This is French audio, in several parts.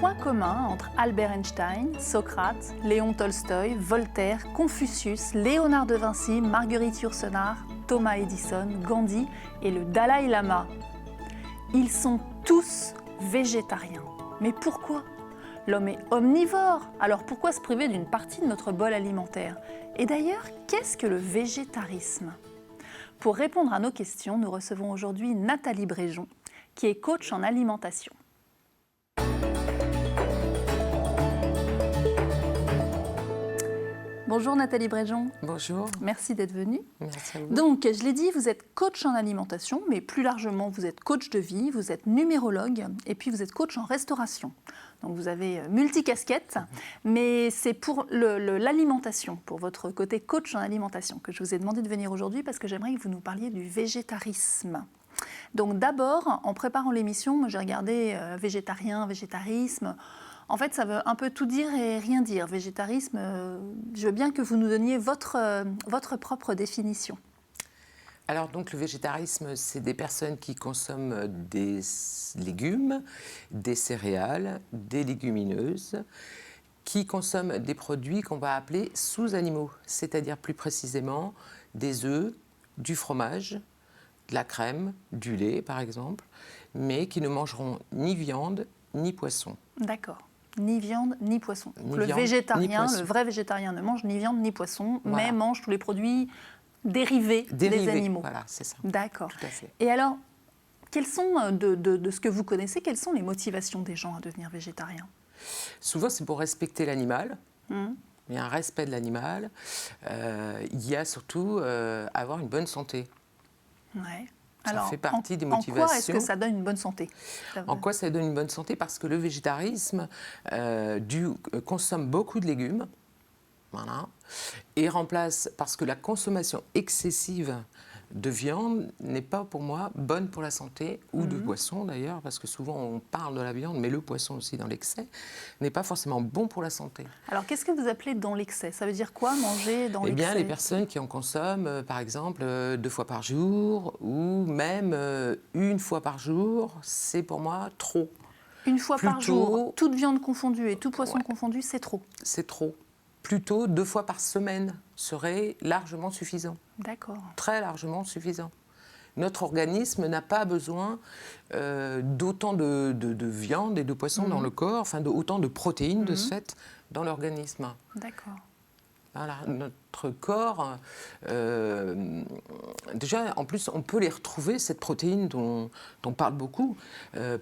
point commun entre Albert Einstein, Socrate, Léon Tolstoï, Voltaire, Confucius, Léonard de Vinci, Marguerite Yourcenar, Thomas Edison, Gandhi et le Dalai Lama? Ils sont tous végétariens. Mais pourquoi? L'homme est omnivore, alors pourquoi se priver d'une partie de notre bol alimentaire? Et d'ailleurs, qu'est-ce que le végétarisme? Pour répondre à nos questions, nous recevons aujourd'hui Nathalie Bréjon, qui est coach en alimentation. Bonjour Nathalie Bréjon. Bonjour. Merci d'être venue. Merci à vous. Donc, je l'ai dit, vous êtes coach en alimentation, mais plus largement, vous êtes coach de vie, vous êtes numérologue et puis vous êtes coach en restauration. Donc, vous avez multicasquette, mais c'est pour l'alimentation, pour votre côté coach en alimentation, que je vous ai demandé de venir aujourd'hui parce que j'aimerais que vous nous parliez du végétarisme. Donc, d'abord, en préparant l'émission, moi, j'ai regardé végétarien, végétarisme. En fait, ça veut un peu tout dire et rien dire. Végétarisme, je veux bien que vous nous donniez votre propre définition. Alors, donc, le végétarisme, c'est des personnes qui consomment des légumes, des céréales, des légumineuses, qui consomment des produits qu'on va appeler sous-animaux, c'est-à-dire plus précisément des œufs, du fromage, de la crème, du lait, par exemple, mais qui ne mangeront ni viande ni poisson. D'accord. Ni viande, ni poisson. Donc le viande, végétarien, le vrai végétarien ne mange ni viande, ni poisson, voilà. mais mange tous les produits dérivés des animaux. Voilà, c'est ça. D'accord. Tout à fait. Et alors, quelles sont, de ce que vous connaissez, quelles sont les motivations des gens à devenir végétariens? Souvent, c'est pour respecter l'animal. Il y a un respect de l'animal. Il y a surtout avoir une bonne santé. Ouais. Ça Alors, fait partie des motivations. En quoi est-ce que ça donne une bonne santé? En quoi ça donne une bonne santé? Parce que le végétarisme consomme beaucoup de légumes, voilà, et remplace, parce que la consommation excessive de viande n'est pas pour moi bonne pour la santé, ou de poisson d'ailleurs, parce que souvent on parle de la viande, mais le poisson aussi dans l'excès, n'est pas forcément bon pour la santé. Alors qu'est-ce que vous appelez dans l'excès? Ça veut dire quoi, manger dans l'excès? Eh bien, les personnes qui en consomment, par exemple, 2 fois par jour, ou même 1 fois par jour, c'est pour moi trop. 1 fois par jour, toute viande confondue et tout poisson confondu, c'est trop? C'est trop. Plutôt 2 fois par semaine serait largement suffisant. D'accord. Très largement suffisant. Notre organisme n'a pas besoin d'autant de viande et de poisson dans le corps, enfin autant de protéines de ce fait dans l'organisme. D'accord. Voilà, notre corps, déjà en plus on peut les retrouver, cette protéine dont on parle beaucoup,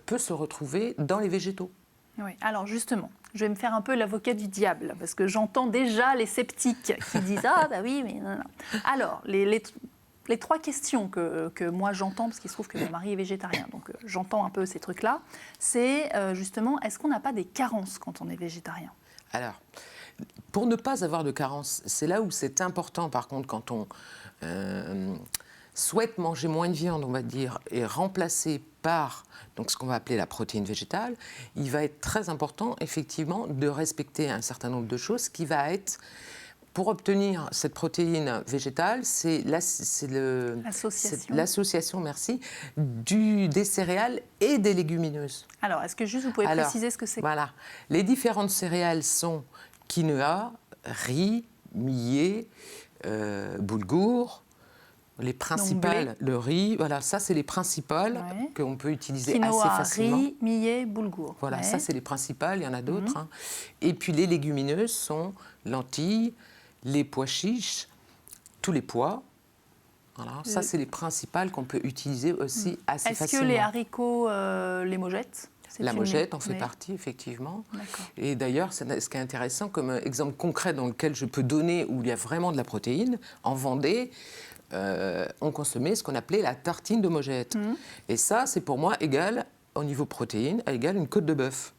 peut se retrouver dans les végétaux. Oui, alors justement, je vais me faire un peu l'avocat du diable, parce que j'entends déjà les sceptiques qui disent « Ah, bah oui, mais non, non ». Alors, les 3 questions que moi j'entends, parce qu'il se trouve que mon mari est végétarien, donc j'entends un peu ces trucs-là, c'est justement, est-ce qu'on n'a pas des carences quand on est végétarien? Alors, pour ne pas avoir de carences, c'est là où c'est important, par contre, quand on souhaite manger moins de viande, on va dire, et remplacer par donc, ce qu'on va appeler la protéine végétale, il va être très important, effectivement, de respecter un certain nombre de choses qui va être, pour obtenir cette protéine végétale, c'est l'association, merci, des céréales et des légumineuses. Alors, est-ce que juste vous pouvez préciser ce que c'est? Voilà. Les différentes céréales sont quinoa, riz, millet, boulgour. Les principales, le riz, voilà, ça c'est les principales qu'on peut utiliser assez facilement. Riz, millet, boulgour. Voilà, ça c'est les principales, il y en a d'autres. Hein. Et puis les légumineuses sont lentilles, les pois chiches, tous les pois. Voilà, ça c'est les principales qu'on peut utiliser aussi assez facilement. Est-ce que les haricots, les mogettes? La mojette en fait partie, effectivement. Et d'ailleurs, ce qui est intéressant comme exemple concret dans lequel je peux donner, où il y a vraiment de la protéine, en Vendée, on consommait ce qu'on appelait la tartine de mojette. Et ça, c'est pour moi égal, au niveau protéines, égal une côte de bœuf.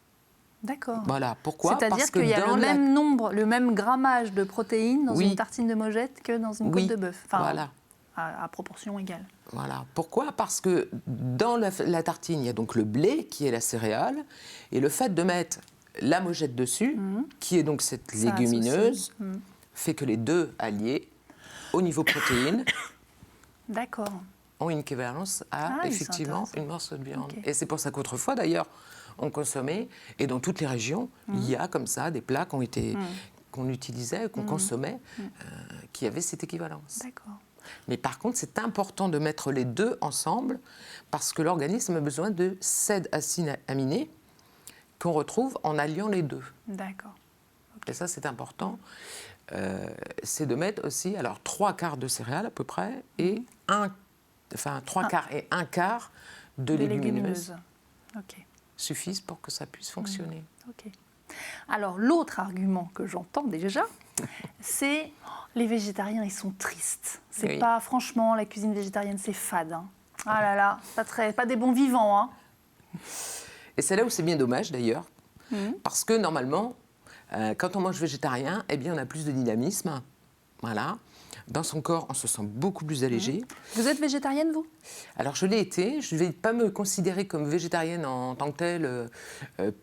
D'accord. Voilà, pourquoi? C'est-à-dire qu'il y a le même nombre, le même grammage de protéines dans une tartine de mojette que dans une côte de bœuf. Enfin, voilà. À proportion égale. Voilà. Pourquoi? Parce que dans la tartine, il y a donc le blé, qui est la céréale, et le fait de mettre la mojette dessus, qui est donc cette légumineuse, fait que les deux alliés, au niveau protéines, d'accord, ont une équivalence à effectivement une morceau de viande. Et c'est pour ça qu'autrefois, d'ailleurs, on consommait. Et dans toutes les régions, il y a comme ça des plats qu'on utilisait, qu'on consommait, qui avaient cette équivalence. D'accord. Mais par contre, c'est important de mettre les deux ensemble parce que l'organisme a besoin de 7 acides aminés qu'on retrouve en alliant les deux. D'accord. Et ça, c'est important. C'est de mettre aussi 3 quarts de céréales à peu près et 3 quarts et 1 quart de légumineuses. Ok. Suffisent pour que ça puisse fonctionner. Ok. Alors, l'autre argument que j'entends déjà, c'est les végétariens, ils sont tristes. C'est pas, franchement, la cuisine végétarienne, c'est fade. Hein. Ah là là, pas des bons vivants. Hein. Et c'est là où c'est bien dommage d'ailleurs, parce que normalement, quand on mange végétarien, eh bien, on a plus de dynamisme. Voilà. Dans son corps, on se sent beaucoup plus allégé. Vous êtes végétarienne, vous ? Alors, je l'ai été. Je ne vais pas me considérer comme végétarienne en tant que telle,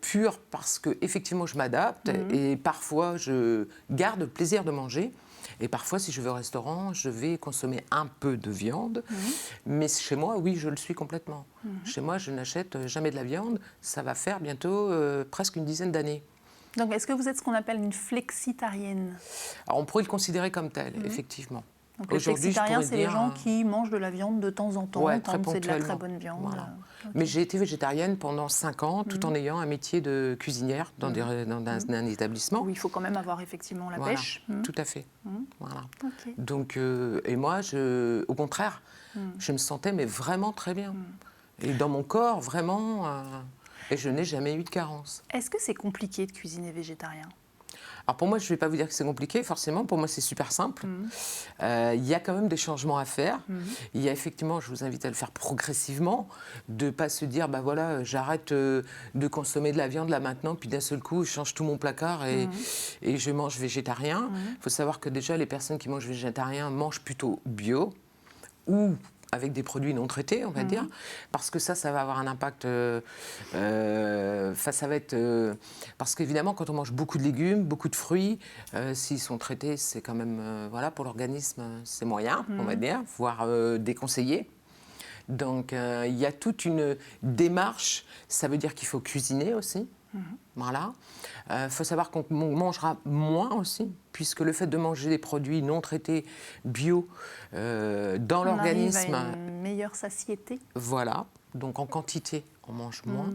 pure, parce qu'effectivement, je m'adapte. Et parfois, je garde le plaisir de manger. Et parfois, si je vais au restaurant, je vais consommer un peu de viande. Mais chez moi, oui, je le suis complètement. Chez moi, je n'achète jamais de la viande. Ça va faire bientôt presque une dizaine d'années. Donc, est-ce que vous êtes ce qu'on appelle une flexitarienne ? Alors, on pourrait le considérer comme tel, effectivement. Donc, les flexitariens, c'est les gens qui mangent de la viande de temps en temps, quand c'est de la très bonne viande. Voilà. Okay. Mais j'ai été végétarienne pendant 5 ans, tout en ayant un métier de cuisinière dans un établissement. Où il faut quand même avoir effectivement la pêche. Tout à fait. Voilà. Okay. Donc, et moi, au contraire, je me sentais mais vraiment très bien. Et dans mon corps, vraiment... Et je n'ai jamais eu de carence. Est-ce que c'est compliqué de cuisiner végétarien ? Alors pour moi, je ne vais pas vous dire que c'est compliqué, forcément. Pour moi, c'est super simple. Il y a quand même des changements à faire. Il y a effectivement, je vous invite à le faire progressivement, de ne pas se dire, bah voilà, j'arrête de consommer de la viande là maintenant, puis d'un seul coup, je change tout mon placard et je mange végétarien. Il faut savoir que déjà, les personnes qui mangent végétarien mangent plutôt bio ou avec des produits non traités, on va dire, parce que ça va avoir un impact. Ça va être parce qu'évidemment, quand on mange beaucoup de légumes, beaucoup de fruits, s'ils sont traités, c'est quand même, voilà, pour l'organisme, c'est moyen, on va dire, voire déconseillé. Donc, il y a toute une démarche. Ça veut dire qu'il faut cuisiner aussi. Voilà. Faut savoir qu'on mangera moins aussi, puisque le fait de manger des produits non traités, bio, dans l'organisme... On arrive à une meilleure satiété. Voilà. Donc en quantité, on mange moins.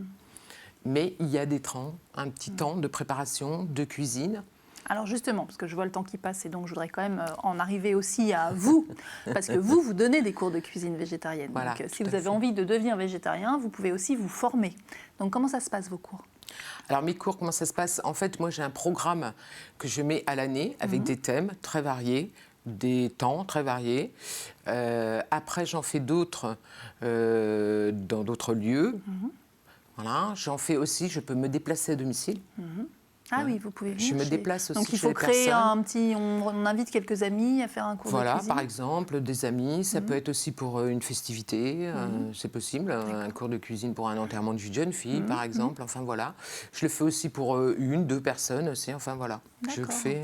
Mais il y a des temps, un petit temps de préparation, de cuisine. Alors justement, parce que je vois le temps qui passe et donc je voudrais quand même en arriver aussi à vous, parce que vous donnez des cours de cuisine végétarienne. Voilà, donc si vous avez envie de devenir végétarien, vous pouvez aussi vous former. Donc comment ça se passe vos cours ? Alors mes cours, comment ça se passe ? En fait, moi j'ai un programme que je mets à l'année avec des thèmes très variés, des temps très variés. Après, j'en fais d'autres dans d'autres lieux. Voilà. J'en fais aussi, je peux me déplacer à domicile. Ah oui, vous pouvez venir. Je me déplace aussi. Donc il faut créer un petit. On invite quelques amis à faire un cours de cuisine. Voilà, par exemple, des amis. Ça peut être aussi pour une festivité, c'est possible. Un cours de cuisine pour un enterrement de vie de jeune fille, par exemple. Enfin voilà. Je le fais aussi pour 1, 2 personnes aussi. Enfin voilà. Je le fais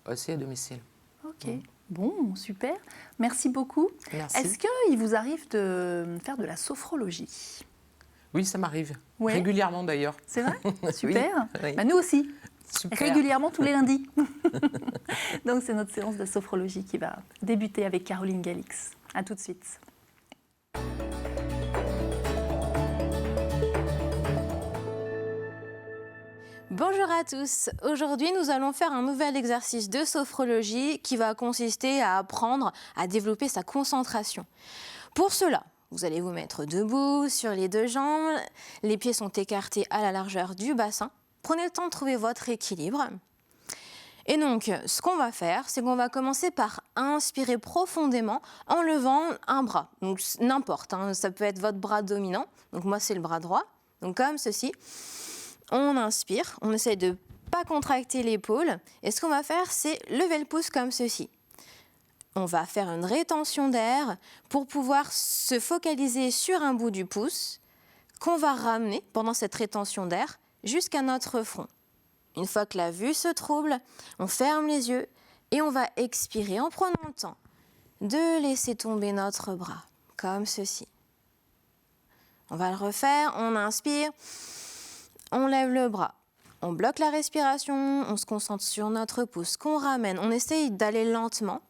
aussi à domicile. Ok. Bon, super. Merci beaucoup. Merci. Est-ce qu'il vous arrive de faire de la sophrologie ? Oui, ça m'arrive. Ouais. Régulièrement d'ailleurs. C'est vrai ? Super. Oui. Bah, nous aussi. Super. Régulièrement tous les lundis. Donc c'est notre séance de sophrologie qui va débuter avec Caroline Galix. À tout de suite. Bonjour à tous. Aujourd'hui, nous allons faire un nouvel exercice de sophrologie qui va consister à apprendre à développer sa concentration. Pour cela, vous allez vous mettre debout sur les 2 jambes, les pieds sont écartés à la largeur du bassin. Prenez le temps de trouver votre équilibre. Et donc, ce qu'on va faire, c'est qu'on va commencer par inspirer profondément en levant un bras. Donc, n'importe, ça peut être votre bras dominant. Donc, moi, c'est le bras droit. Donc, comme ceci. On inspire, on essaie de ne pas contracter l'épaule. Et ce qu'on va faire, c'est lever le pouce comme ceci. On va faire une rétention d'air pour pouvoir se focaliser sur un bout du pouce qu'on va ramener pendant cette rétention d'air jusqu'à notre front. Une fois que la vue se trouble, on ferme les yeux et on va expirer en prenant le temps de laisser tomber notre bras, comme ceci. On va le refaire, on inspire, on lève le bras. On bloque la respiration, on se concentre sur notre pouce, qu'on ramène. On essaye d'aller lentement.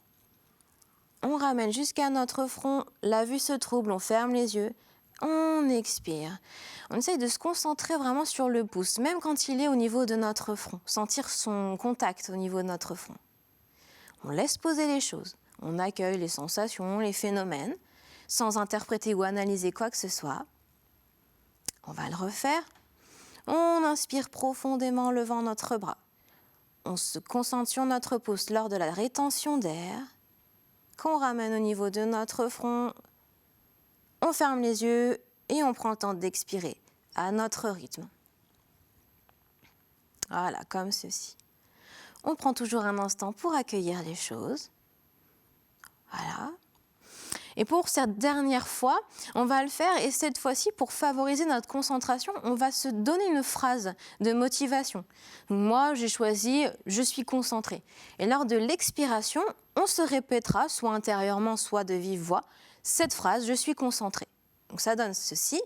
On ramène jusqu'à notre front, la vue se trouble, on ferme les yeux. On expire. On essaye de se concentrer vraiment sur le pouce, même quand il est au niveau de notre front. Sentir son contact au niveau de notre front. On laisse poser les choses. On accueille les sensations, les phénomènes, sans interpréter ou analyser quoi que ce soit. On va le refaire. On inspire profondément en levant notre bras. On se concentre sur notre pouce lors de la rétention d'air, qu'on ramène au niveau de notre front. On ferme les yeux et on prend le temps d'expirer à notre rythme. Voilà, comme ceci. On prend toujours un instant pour accueillir les choses. Voilà. Et pour cette dernière fois, on va le faire et cette fois-ci, pour favoriser notre concentration, on va se donner une phrase de motivation. Moi, j'ai choisi « je suis concentré ». Et lors de l'expiration, on se répétera, soit intérieurement, soit de vive voix, cette phrase « je suis concentré ». Donc ça donne ceci.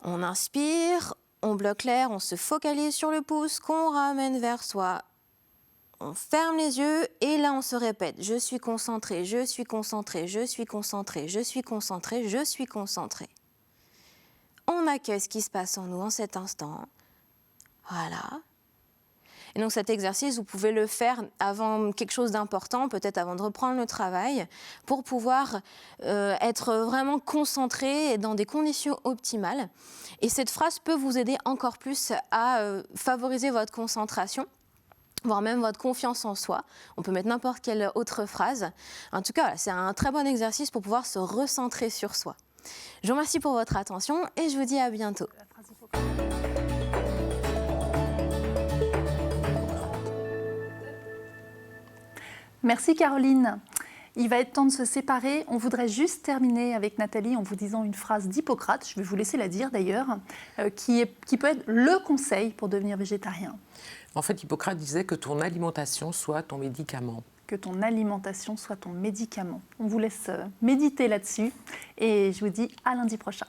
On inspire, on bloque l'air, on se focalise sur le pouce, qu'on ramène vers soi. On ferme les yeux et là on se répète. Je suis concentré, je suis concentré, je suis concentré, je suis concentré, je suis concentré. On accueille ce qui se passe en nous en cet instant. Voilà. Et donc cet exercice, vous pouvez le faire avant quelque chose d'important, peut-être avant de reprendre le travail, pour pouvoir être vraiment concentré dans des conditions optimales. Et cette phrase peut vous aider encore plus à favoriser votre concentration, voire même votre confiance en soi. On peut mettre n'importe quelle autre phrase. En tout cas, c'est un très bon exercice pour pouvoir se recentrer sur soi. Je vous remercie pour votre attention et je vous dis à bientôt. Merci Caroline. Il va être temps de se séparer. On voudrait juste terminer avec Nathalie en vous disant une phrase d'Hippocrate, je vais vous laisser la dire d'ailleurs, qui peut être le conseil pour devenir végétarien. En fait, Hippocrate disait que ton alimentation soit ton médicament. Que ton alimentation soit ton médicament. On vous laisse méditer là-dessus et je vous dis à lundi prochain.